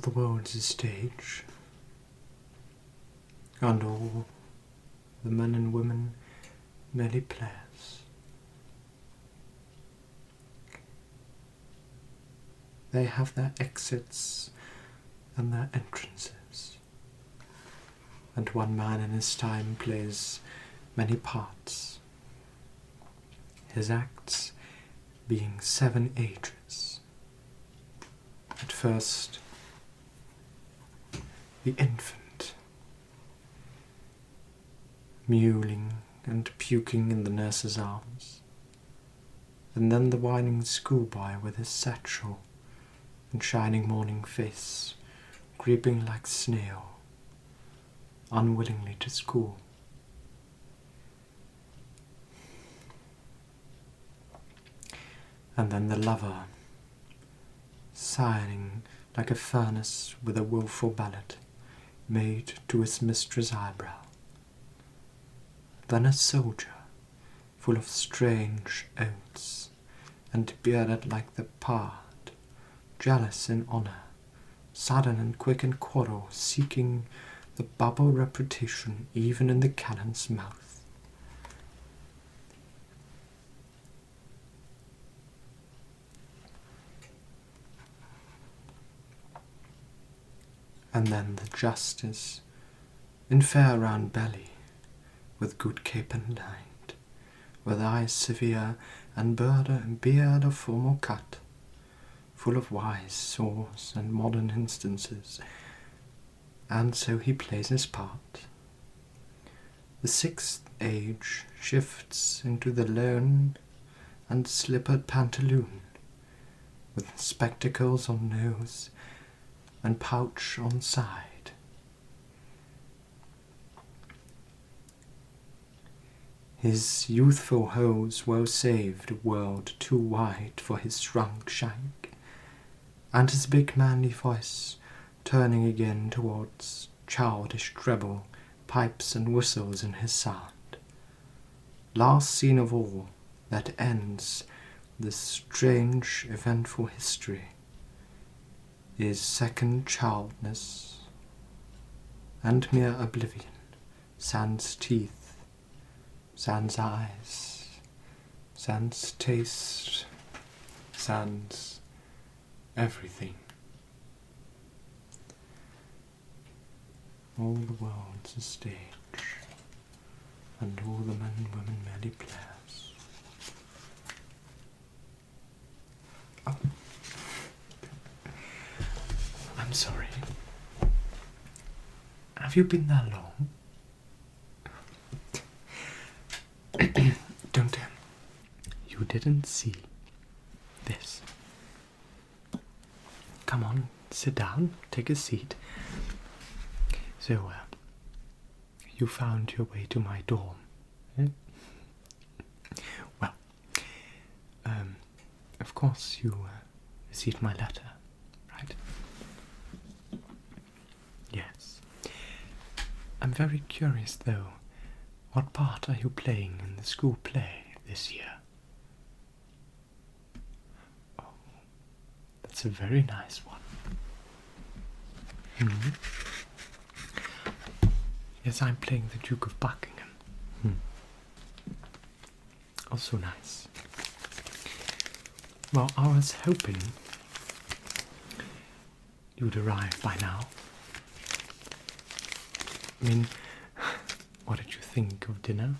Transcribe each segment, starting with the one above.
the world's a stage, and all the men and women merely players. They have their exits and their entrances, and one man in his time plays many parts, his acts being 7 ages. At first, the infant, mewling and puking in the nurse's arms, and then the whining schoolboy with his satchel and shining morning face, creeping like snail, unwillingly to school. And then the lover, sighing like a furnace with a wilful ballad made to his mistress' eyebrow. Then a soldier, full of strange oaths, and bearded like the pard, jealous in honour, sudden and quick in quarrel, seeking the bubble reputation even in the cannon's mouth. And then the justice, in fair round belly, with good cape and lined, with eyes severe, and beard of formal cut, full of wise saws and modern instances, and so he plays his part. The 6th age shifts into the lone and slippered pantaloon, with spectacles on nose and pouch on side. His youthful hose well saved a world too wide for his shrunk shank, and his big manly voice turning again towards childish treble, pipes and whistles in his sound. Last scene of all that ends this strange eventful history is second childness and mere oblivion, sans teeth, sans eyes, sans taste, sans everything. All the world's a stage, and all the men and women merely players. Oh. I'm sorry. Have you been there long? Don't you didn't see this. Come on, sit down, take a seat. So, you found your way to my dorm, eh? Well, of course you received my letter, right? Yes. I'm very curious, though. What part are you playing in the school play this year? Oh, that's a very nice one. Mm-hmm. Yes, I'm playing the Duke of Buckingham. Also nice. Well, I was hoping you'd arrive by now. I mean, what did you think of dinner?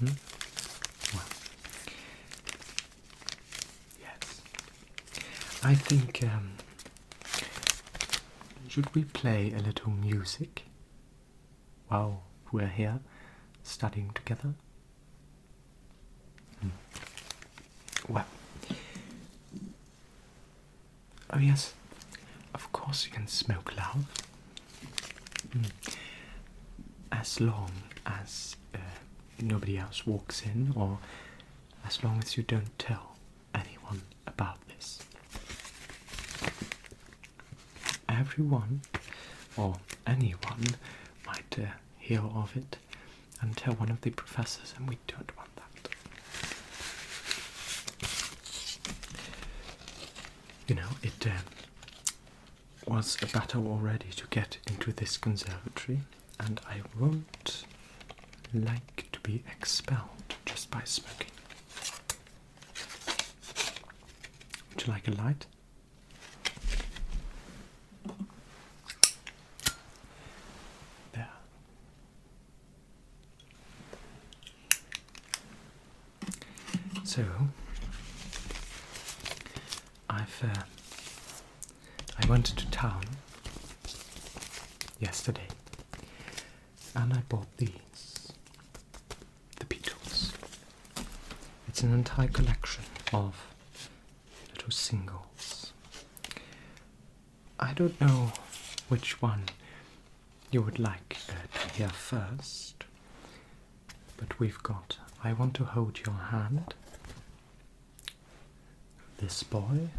Well, yes. I think, should we play a little music while we're here studying together? Well, oh yes, of course you can smoke loud. As long as nobody else walks in, or as long as you don't tell anyone about this. Everyone, or anyone, might hear of it and tell one of the professors, and we don't want that. You know, it was a battle already to get into this conservatory, and I won't like to be expelled just by smoking. Would you like a light? There. So, I went to town yesterday and I bought these, the Beatles. It's an entire collection of little singles. I don't know which one you would like to hear first, but we've got I Want to Hold Your Hand, This Boy,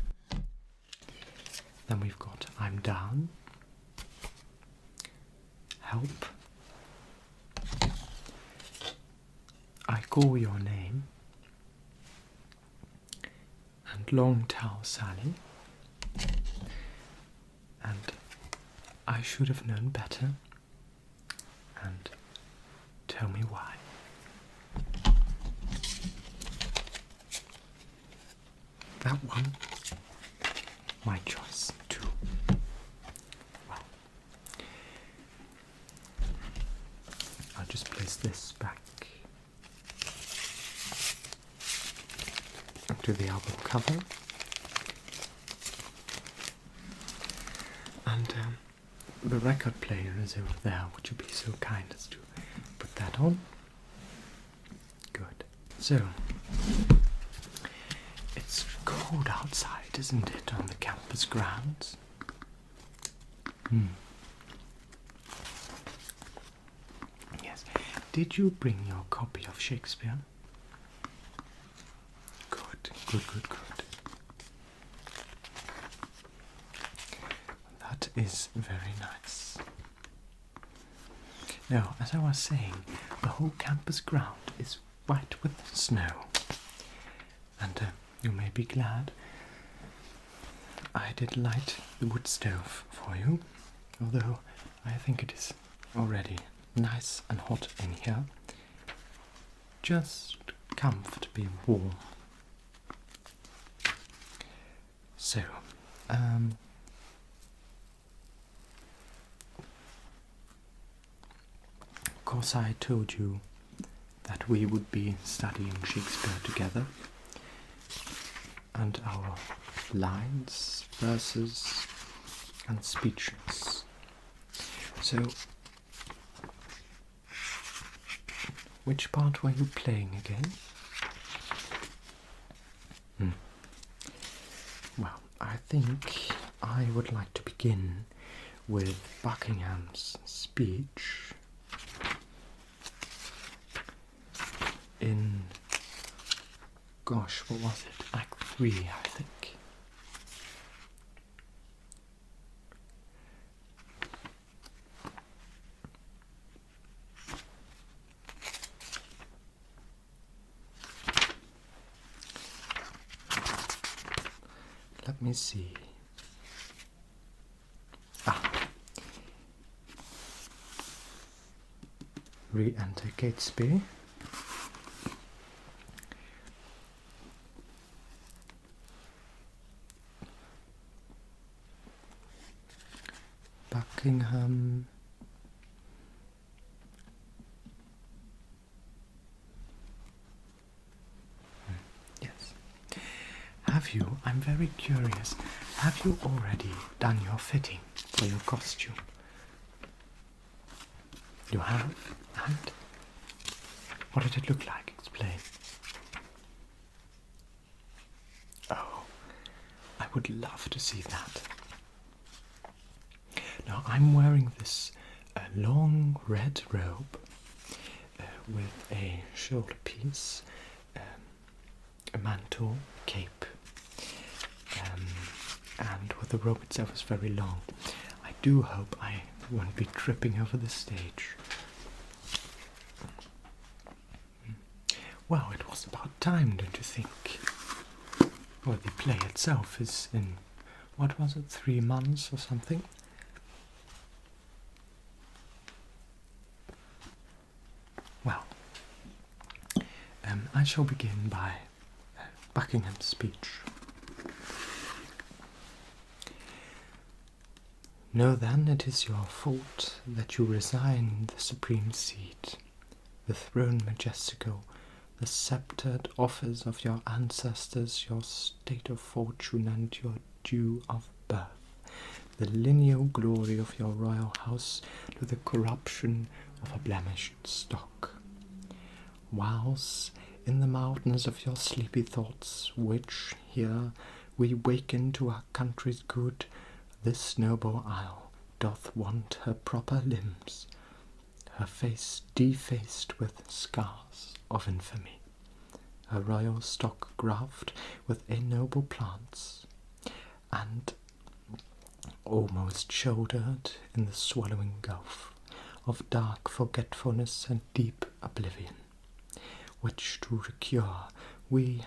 then we've got I'm Down, Help, I Call Your Name, and Long Tall Sally, and I Should Have Known Better, and Tell Me Why. That one, my choice too. Well, I'll just place this back into the album cover, and the record player is over there. Would you be so kind as to put that on? Good. So, it's cold outside, isn't it, on the campus grounds? Yes. Did you bring your copy of Shakespeare? Good, good, good, good. That is very nice. Now, as I was saying, the whole campus ground is white with snow. And you may be glad I did light the wood stove for you, although I think it is already nice and hot in here. Just comfortably warm. So, of course I told you that we would be studying Shakespeare together, and our lines, verses, and speeches. So, which part were you playing again? Well, I think I would like to begin with Buckingham's speech in, gosh, what was it? Act 3, I think. Let me see. Re-enter Gatsby. Buckingham. Yes. Have you, I'm very curious, have you already done your fitting for your costume? You have? And what did it look like? Explain. Oh, I would love to see that. Now, I'm wearing this long red robe with a shoulder piece, a mantle, cape, and with the robe itself is very long. I do hope I won't be tripping over the stage. Well, it was about time, don't you think? Well, the play itself is in what was it, 3 months or something. Well, I shall begin by Buckingham's speech. Know then it is your fault that you resign the supreme seat, the throne majestical, the sceptred office of your ancestors, your state of fortune and your due of birth, the lineal glory of your royal house to the corruption of a blemished stock. Whilst in the mountains of your sleepy thoughts, which here we waken to our country's good, this noble isle doth want her proper limbs, her face defaced with scars of infamy, her royal stock graft with ignoble plants, and almost shouldered in the swallowing gulf of dark forgetfulness and deep oblivion, which to recure we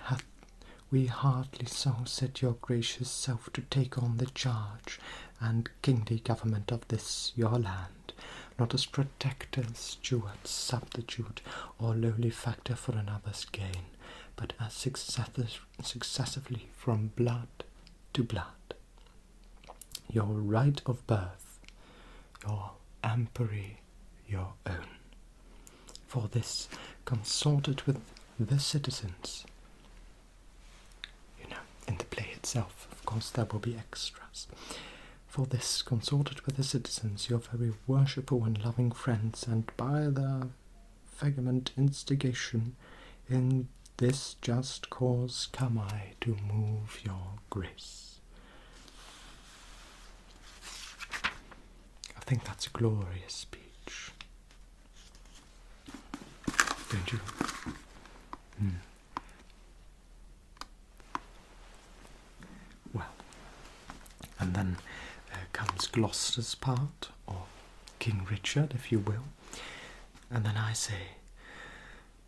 hardly so set your gracious self to take on the charge and kingly government of this your land, not as protector, steward, substitute, or lowly factor for another's gain, but as successively from blood to blood. Your right of birth, your empery, your own. For this consorted with the citizens. In the play itself, of course, there will be extras. For this consorted with the citizens, your very worshipful and loving friends, and by their vehement instigation, in this just cause come I to move your grace. I think that's a glorious speech. Don't you? Well, and then comes Gloucester's part, or King Richard, if you will. And then I say,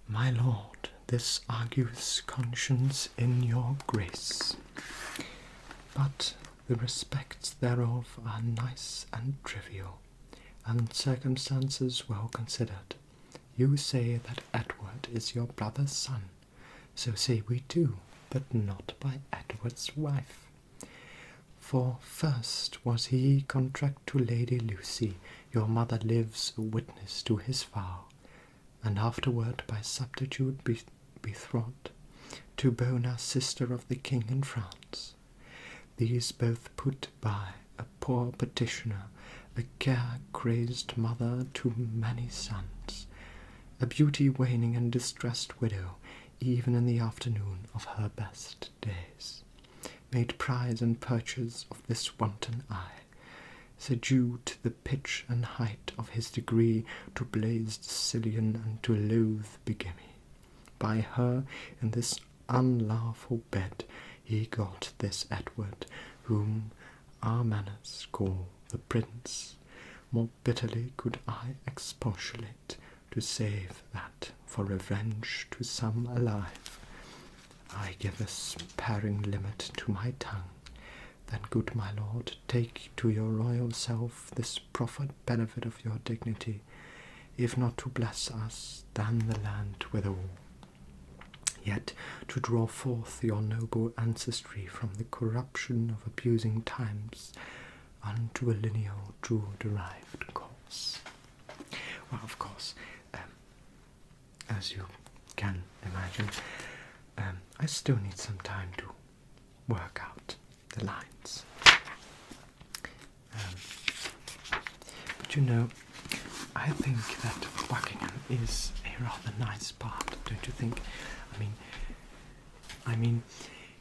my lord, this argues conscience in your grace, but the respects thereof are nice and trivial, and circumstances well considered. You say that Edward is your brother's son, so say we too, but not by Edward's wife. For first was he contract to Lady Lucy, your mother lives a witness to his vow, and afterward by substitute betrothed to Bona, sister of the king in France. These both put by a poor petitioner, a care-crazed mother to many sons, a beauty waning and distressed widow, even in the afternoon of her best days, made prize and purchase of this wanton eye, subdued to the pitch and height of his degree, to blazed Sicilian and to loathe bigamy. By her in this unlawful bed he got this Edward, whom our manners call the prince. More bitterly could I expostulate, to save that, for revenge to some alive, I give a sparing limit to my tongue. Then, good my lord, take to your royal self this proffered benefit of your dignity, if not to bless us, then the land withal, yet to draw forth your noble ancestry from the corruption of abusing times unto a lineal true derived course. Well, of course, as you can imagine, I still need some time to work out the lines. But you know, I think that Buckingham is a rather nice part, don't you think? I mean,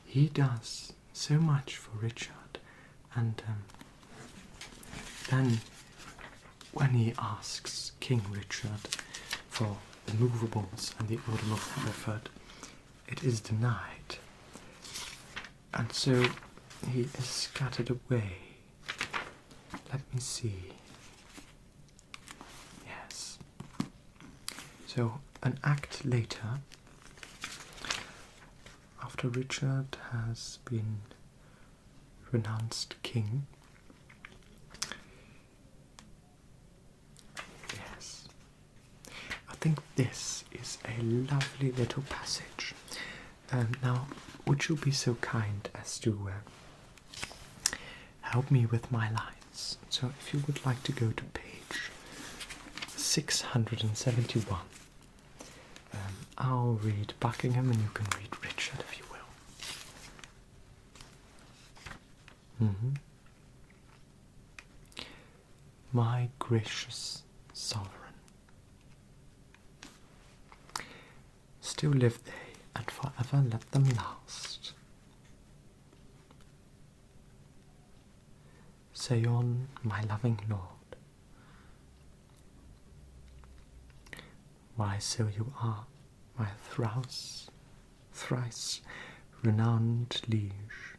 he does so much for Richard, and then when he asks King Richard for the movables and the Order of Hereford, it is denied, and so he is scattered away. Let me see. Yes. So an act later, after Richard has been renounced king. Yes, I think this is a lovely little passage. Now, would you be so kind as to help me with my lines? So if you would like to go to page 671, I'll read Buckingham and you can read Richard if you will. My gracious sovereign, still live they, and forever let them last. Say on, my loving lord, why so you are, my thrice renowned liege,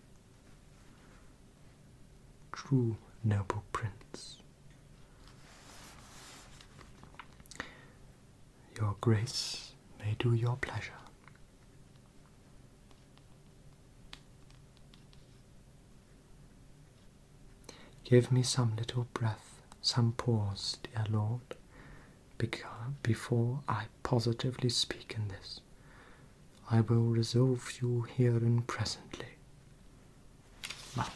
true noble prince. Your grace may do your pleasure. Give me some little breath, some pause, dear Lord, before I positively speak in this. I will resolve you herein presently. Well,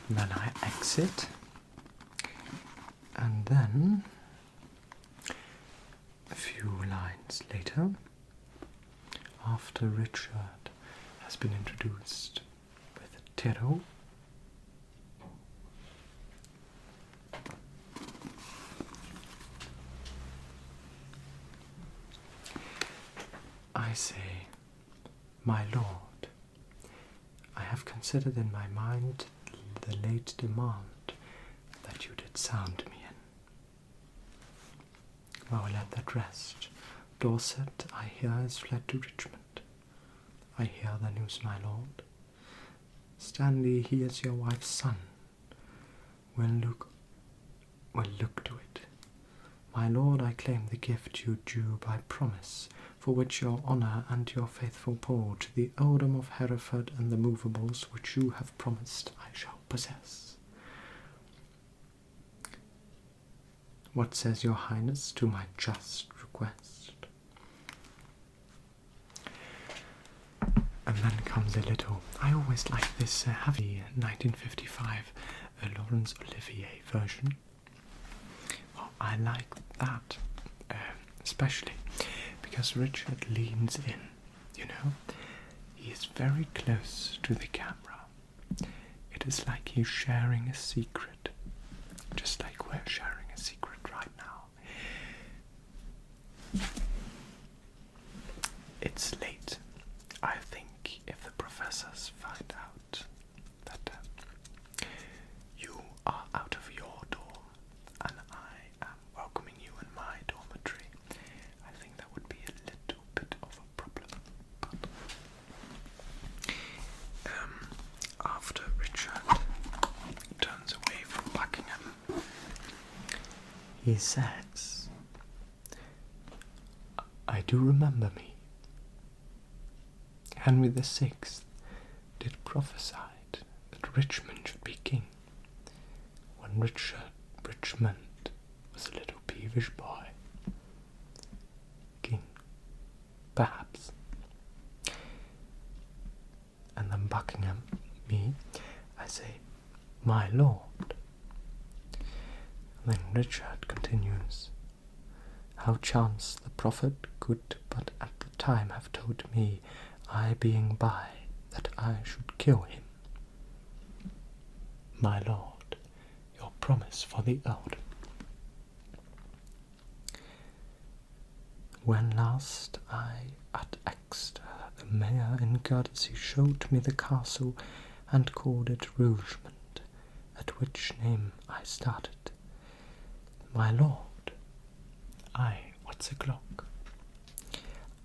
then I exit, and then a few lines later, after Richard has been introduced with Tyrrell, I say, my lord, I have considered in my mind the late demand that you did sound me in. Well, let that rest. Dorset, I hear, is fled to Richmond. I hear the news, my lord. Stanley, he is your wife's son. Well, look to it. My lord, I claim the gift you due by promise, for which your honour and your faithful Paul to the earldom of Hereford and the movables which you have promised I shall possess. What says your highness to my just request? And then comes a little, I always like this heavy 1955 Laurence Olivier version. Well, I like that especially because Richard leans in, you know. He is very close to the camera. It is like he's sharing a secret, just like we're sharing a secret right now. It's late. I think if the professors find out that you are out of your dorm and I am welcoming you in my dormitory, I think that would be a little bit of a problem. But after Richard turns away from Buckingham, he says, I do remember me. Henry VI did prophesy that Richmond should be king, when Richmond was a little peevish boy. King, perhaps. And then Buckingham, me, I say, my lord. And then Richard continues, how chance the prophet could but at the time have told me, I being by, that I should kill him. My lord, your promise for the earldom. When last I at Exeter, the mayor in courtesy showed me the castle and called it Rougemont, at which name I started. My lord, aye, what's o'clock?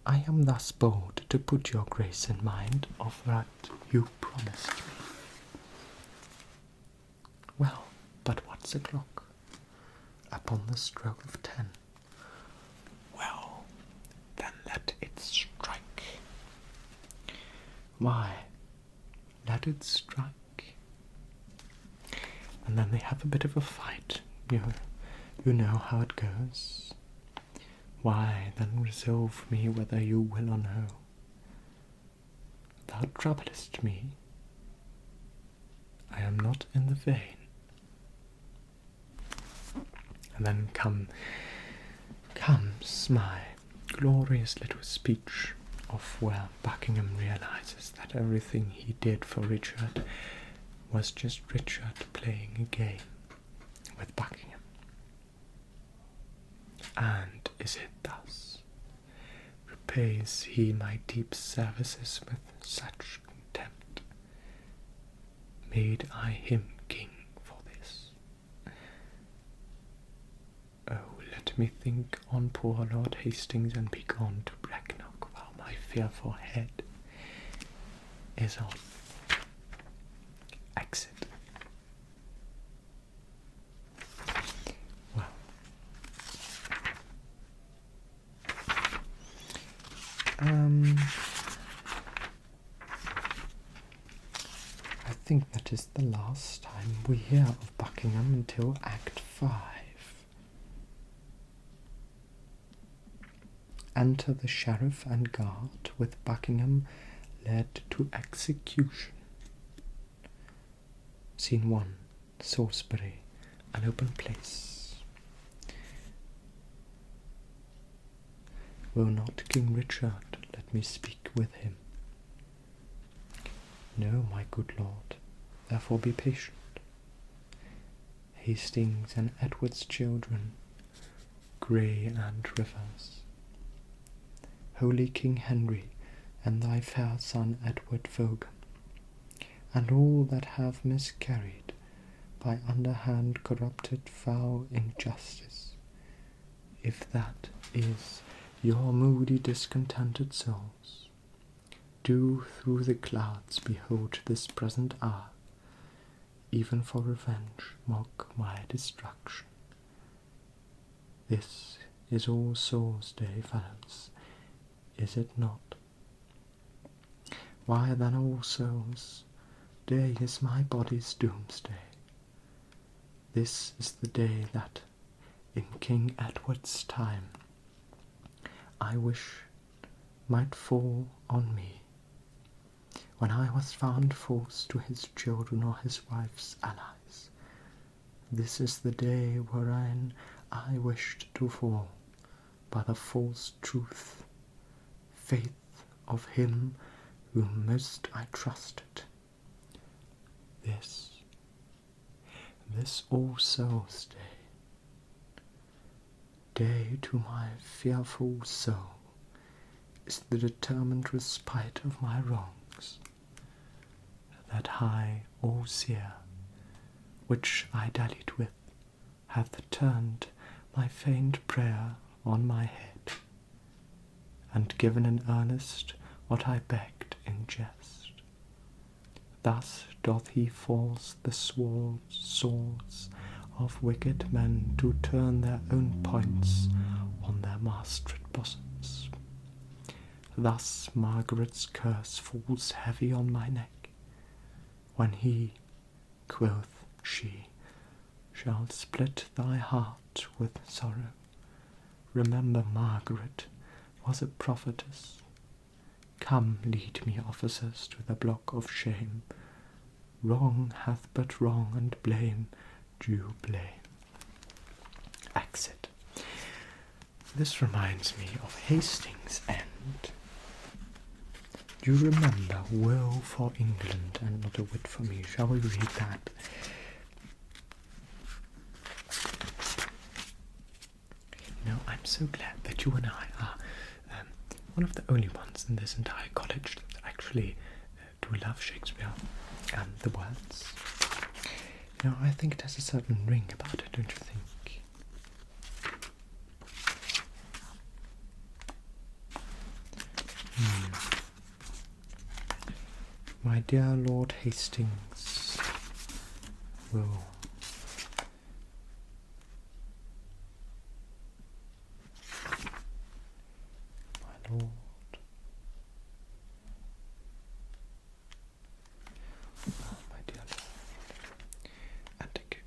I am thus bold to put your grace in mind of that you promised me. Well, but what's o'clock? Upon the stroke of 10. Well, then let it strike. Why, let it strike. and then they have a bit of a fight. You know how it goes. Why, then resolve me whether you will or no. Thou troublest me. I am not in the vein. And then comes my glorious little speech of where Buckingham realizes that everything he did for Richard was just Richard playing a game with Buckingham. And is it thus? Repays he my deep services with such contempt? Made I him king for this? Oh, let me think on poor Lord Hastings and be gone to Brecknock while my fearful head is on. Exit. Well, I think that is the last time we hear of Buckingham until Act 5. Enter the sheriff and guard, with Buckingham led to execution. Scene 1. Salisbury, an open place. Will not King Richard let me speak with him? No, my good lord, therefore be patient. Hastings and Edward's children, Grey and Rivers, holy King Henry, and thy fair son Edward Fogan, and all that have miscarried by underhand corrupted foul injustice, if that is your moody discontented souls, do through the clouds behold this present hour, even for revenge mock my destruction. This is All Souls' Day, fellows, is it not? Why then All Souls' Day is my body's doomsday. This is the day that, in King Edward's time, I wish might fall on me, when I was found false to his children or his wife's allies. This is the day wherein I wished to fall, by the false truth, faith of him whom most I trusted. This All Souls' Day to my fearful soul, is the determined respite of my wrongs. That high all-seer, which I dallied with, hath turned my feigned prayer on my head, and given in earnest what I begged in jest. Thus doth he force the swords of wicked men to turn their own points on their mastered bosoms. Thus Margaret's curse falls heavy on my neck, when he, quoth she, shall split thy heart with sorrow. Remember Margaret was a prophetess. Come, lead me, officers, to the block of shame. Wrong hath but wrong, and blame due blame. Exit. This reminds me of Hastings' end. Do you remember Woe for England and Not a Whit for Me? Shall we read that? I'm so glad that you and I are one of the only ones in this entire college that actually do love Shakespeare and the words. I think it has a certain ring about it, don't you think? My dear Lord Hastings will... My Lord... my dear Lord... And again.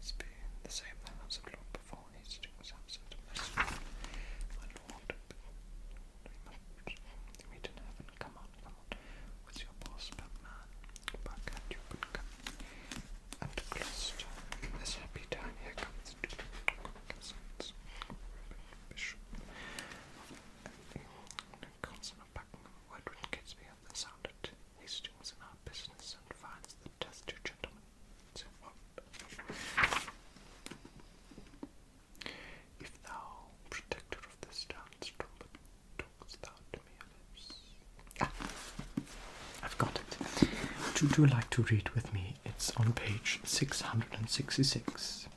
Would you like to read with me? It's on page 666.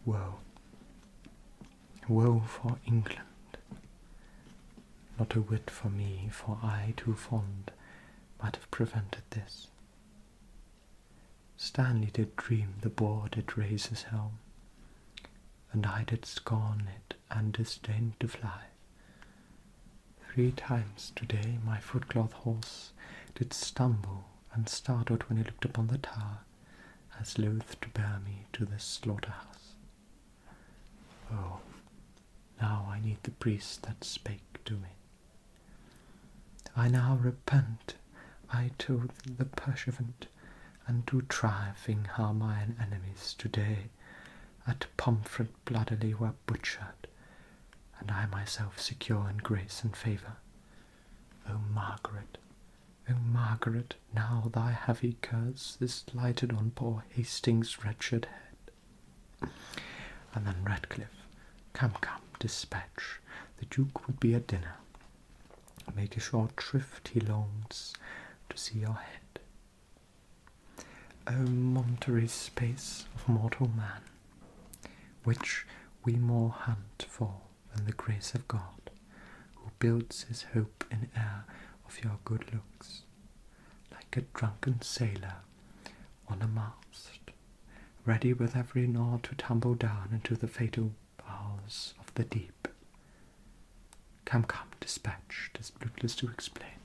Woe. Woe for England. Not a whit for me, for I, too fond, might have prevented this. Stanley did dream the boar did raise his helm, and I did scorn it and disdain to fly. 3 times today my footcloth horse did stumble and startled when he looked upon the tower, as loath to bear me to the slaughterhouse. Oh, now I need the priest that spake to me. I now repent, I told the pursuivant, and do triumphing how mine enemies today at Pomfret bloodily were butchered, and I myself secure in grace and favour. O Margaret, now thy heavy curse is lighted on poor Hastings' wretched head. And then Redcliffe, come, dispatch, the Duke would be at dinner. Make a short shrift, he longs to see your head. O momentary space of mortal man, which we more hunt for than the grace of God, who builds his hope in air of your good looks, like a drunken sailor on a mast, ready with every nod to tumble down into the fatal bowels of the deep. Come, dispatch, 'tis bootless to explain.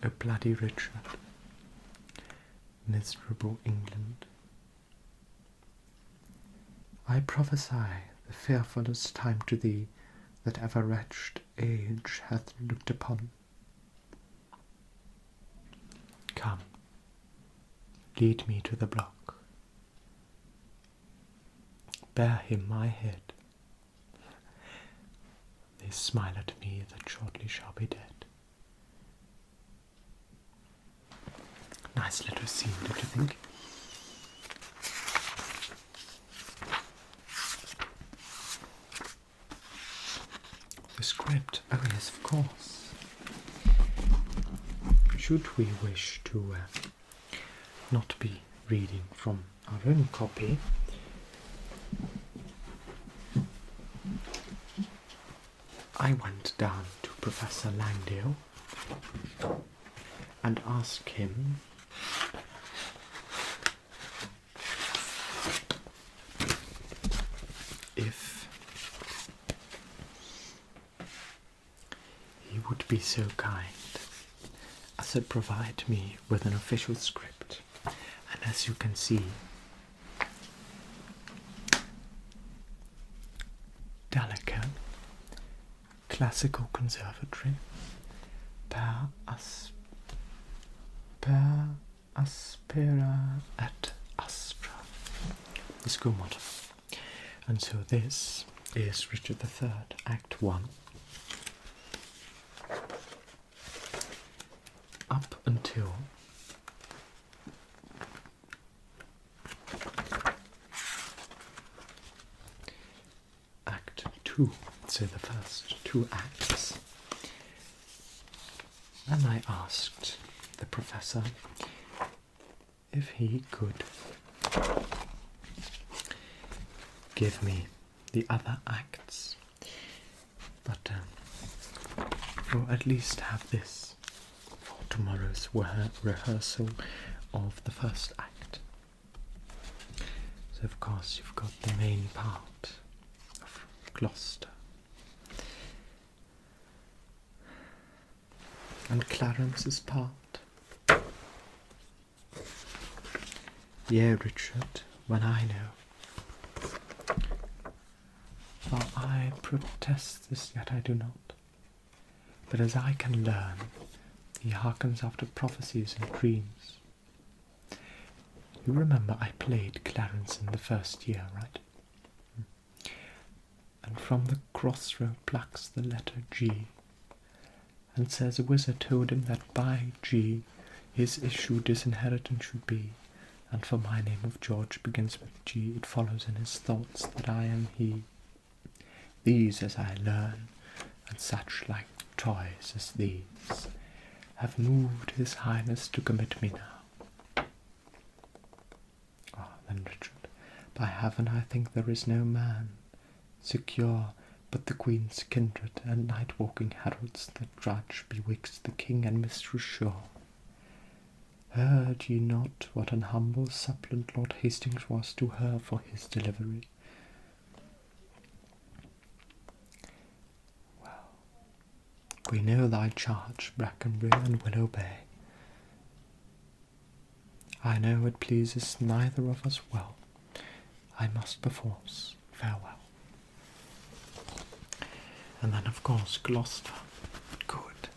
O bloody Richard, miserable England, I prophesy the fearfullest time to thee that ever wretched age hath looked upon. Come, lead me to the block. Bear him my head. They smile at me that shortly shall be dead. Nice little scene, don't you think? The script, oh yes, of course. Should we wish to not be reading from our own copy, I went down to Professor Langdale and asked him if he would be so kind as to provide me with an official script. And as you can see, delicate classical conservatory per aspera et astra, the school motto. And so this is Richard III, Act 1, up until Act 2, so the first 2 acts. And I asked the professor if he could give me the other acts, but or at least have this for tomorrow's rehearsal of the first act. So of course you've got the main part of Gloucester and Clarence's part. Yea, Richard, when I know. For I protest this, yet I do not. But as I can learn, he hearkens after prophecies and dreams. You remember I played Clarence in the first year, right? And from the crossroad plucks the letter G, and says a wizard told him that by G his issue disinheritant should be, and for my name of George begins with G, it follows in his thoughts that I am he. These as I learn, and such like toys as these, have moved his highness to commit me now. Ah, then Richard, by heaven I think there is no man secure but the queen's kindred and night-walking heralds that drudge betwixt the king and mistress sure. Heard ye not what an humble suppliant Lord Hastings was to her for his delivery? Well, we know thy charge, Brackenbury, and will obey. I know it pleases neither of us well. I must perforce. Farewell. And then, of course, Gloucester. Good.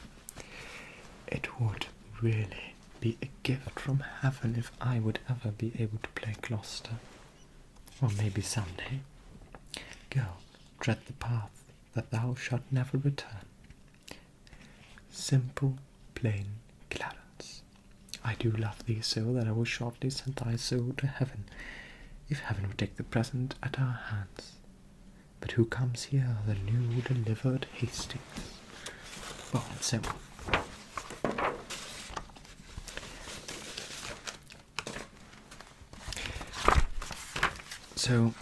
It would really be a gift from heaven if I would ever be able to play Gloucester. Or maybe someday. Go, tread the path that thou shalt never return. Simple, plain Clarence. I do love thee so that I will shortly send thy soul to heaven, if heaven will take the present at our hands. But who comes here? The new delivered Hastings. Well, so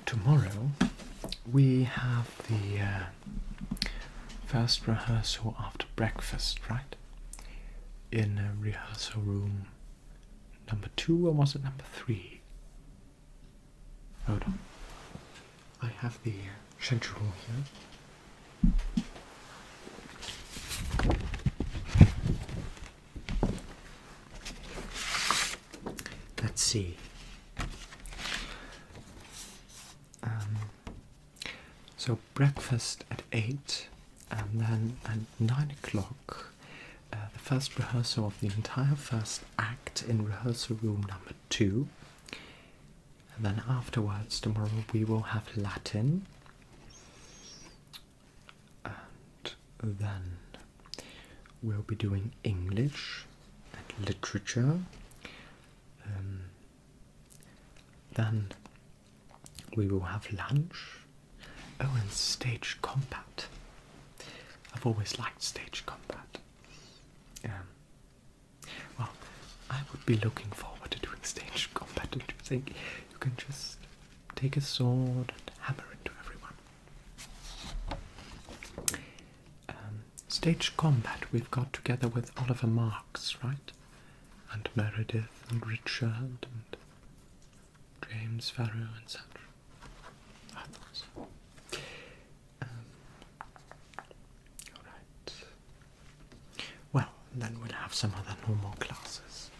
tomorrow we have the first rehearsal after breakfast, right? In rehearsal room number 2, or was it number 3? Hold on. I have the schedule here. Let's see. So breakfast at 8, and then at 9 o'clock, the first rehearsal of the entire first act in rehearsal room number 2. And then afterwards, tomorrow, we will have Latin. And then we'll be doing English and literature. Then we will have lunch. Oh, and stage combat. I've always liked stage combat. Well, I would be looking forward to doing stage combat. Don't you think? You can just take a sword and hammer into everyone. Stage combat we've got together with Oliver Marks, right? And Meredith and Richard and James Farrow, etc. I thought so. Alright. Well, then we'll have some other normal classes.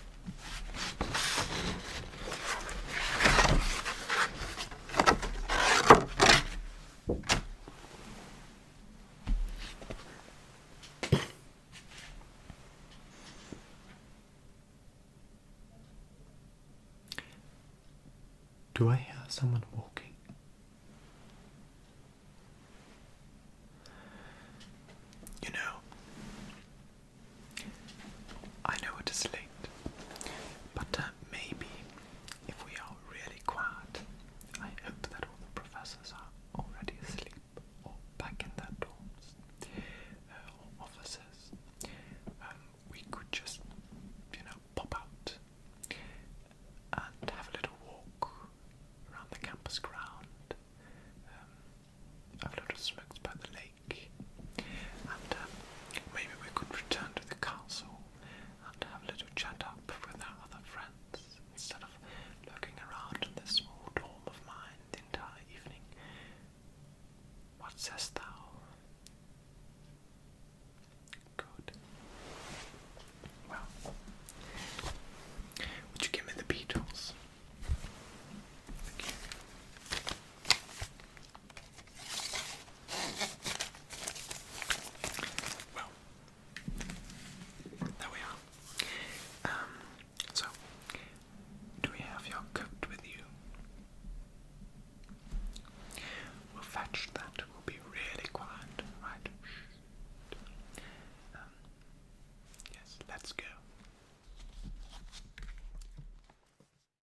Do I hear someone walking?